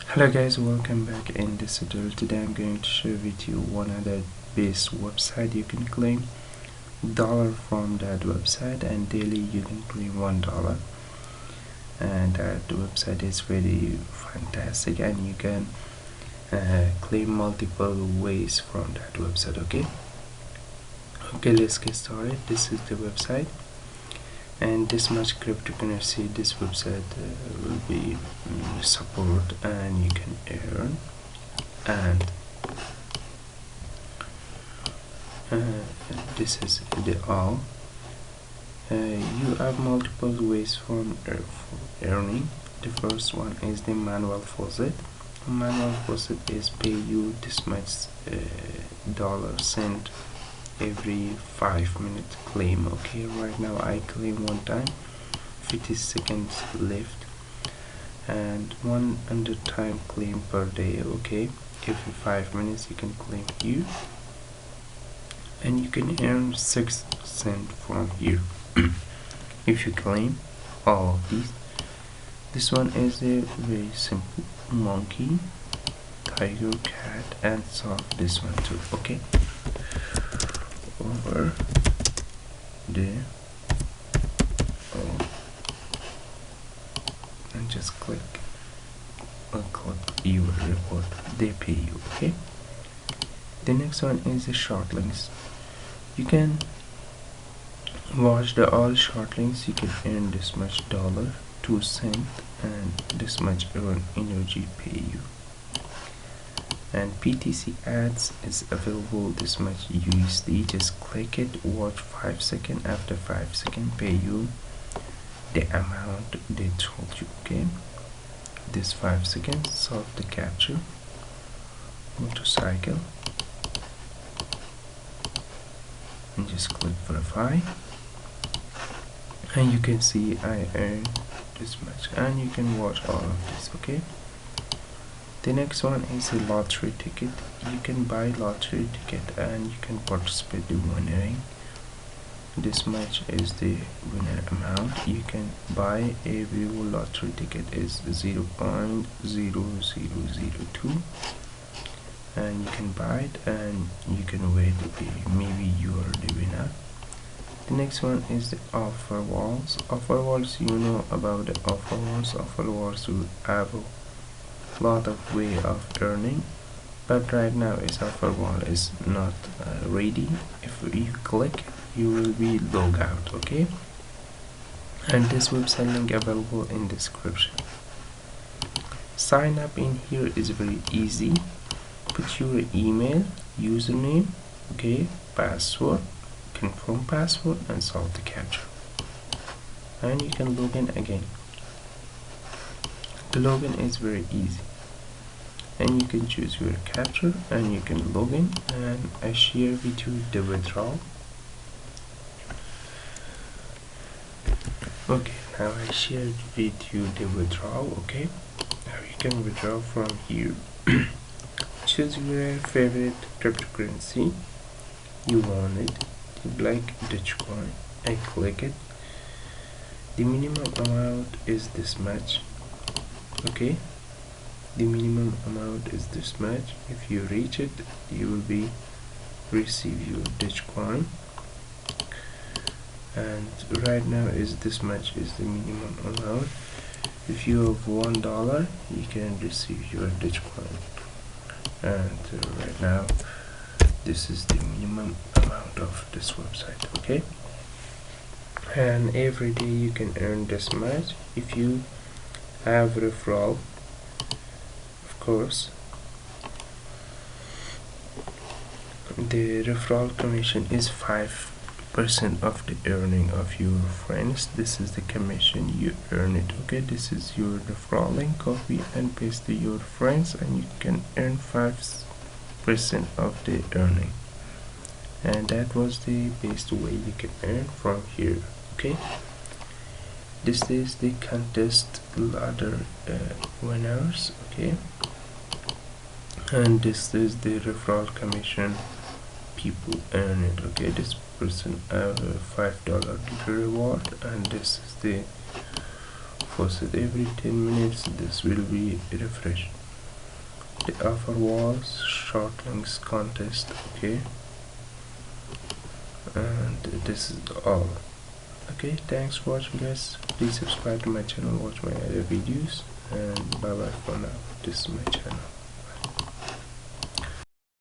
Hello guys, welcome back. In this tutorial today I'm going to share with you one other base website. You can claim dollar from that website and daily you can claim $1, and that website is very fantastic and you can claim multiple ways from that website. Okay, let's get started. This is the website, and this much cryptocurrency this website will be support, and you can earn, and this is the all. You have multiple ways from earning. The first one is the manual faucet. Manual faucet is pay you this much dollar cent every 5-minute claim. Okay, right now I claim one time, 50 seconds left, and 100 time claim per day. Okay, every 5 minutes you can claim here, and you can earn 6 cents from here if you claim all of these. This one is a very simple: monkey, tiger, cat, and solve this one too. Okay, over the and just click your report. They pay you. Okay, the next one is the short links. You can watch the all short links. You can earn this much dollar, 2 cents, and this much earn energy pay you. And PTC ads is available this much USD. Just click it, watch 5 seconds. After 5 seconds pay you the amount they told you. Okay, this 5 seconds solve the capture. Motorcycle, and just click verify, and you can see I earned this much, and you can watch all of this. Okay, the next one is a lottery ticket. You can buy lottery ticket and you can participate in winning. This much is the winner amount. You can buy a view lottery ticket is 0.0002, and you can buy it and you can wait, maybe you are the winner. The next one is the offer walls. Offer walls, you know about the offer walls. Offer walls will have a lot of way of earning, but right now is offer wall is not ready. If you click, you will be log out. Okay, and this website link available in description. Sign up in here is very easy. Put your email, username, okay, password, confirm password, and solve the captcha, and you can log in again. The login is very easy, and you can choose your captcha and you can log in, and I share with you the withdrawal. Okay, now I shared with you the withdrawal. Okay, now you can withdraw from here. Choose your favorite cryptocurrency you want it, like dogecoin. I click it. The minimum amount is this much. Okay, the minimum amount is this much. If you reach it, you will be receive your dogecoin, and right now is this much is the minimum amount. If you have $1, you can receive your dogecoin, and right now this is the minimum amount of this website. Okay, and every day you can earn this much. If you have referral, of course, the referral commission is 5% of the earning of your friends. This is the commission you earn it. Okay, this is your referral link. Copy and paste to your friends, and you can earn 5% of the earning, and that was the best way you can earn from here. Okay, this is the contest ladder winners. Okay, and this is the referral commission people earn it. Okay, this person have a $5 reward, and this is the faucet. Every 10 minutes this will be refreshed. The offer was short links contest. Okay, and this is all. Okay, thanks for watching, guys. Please subscribe to my channel, watch my other videos, and bye bye for now. This is my channel.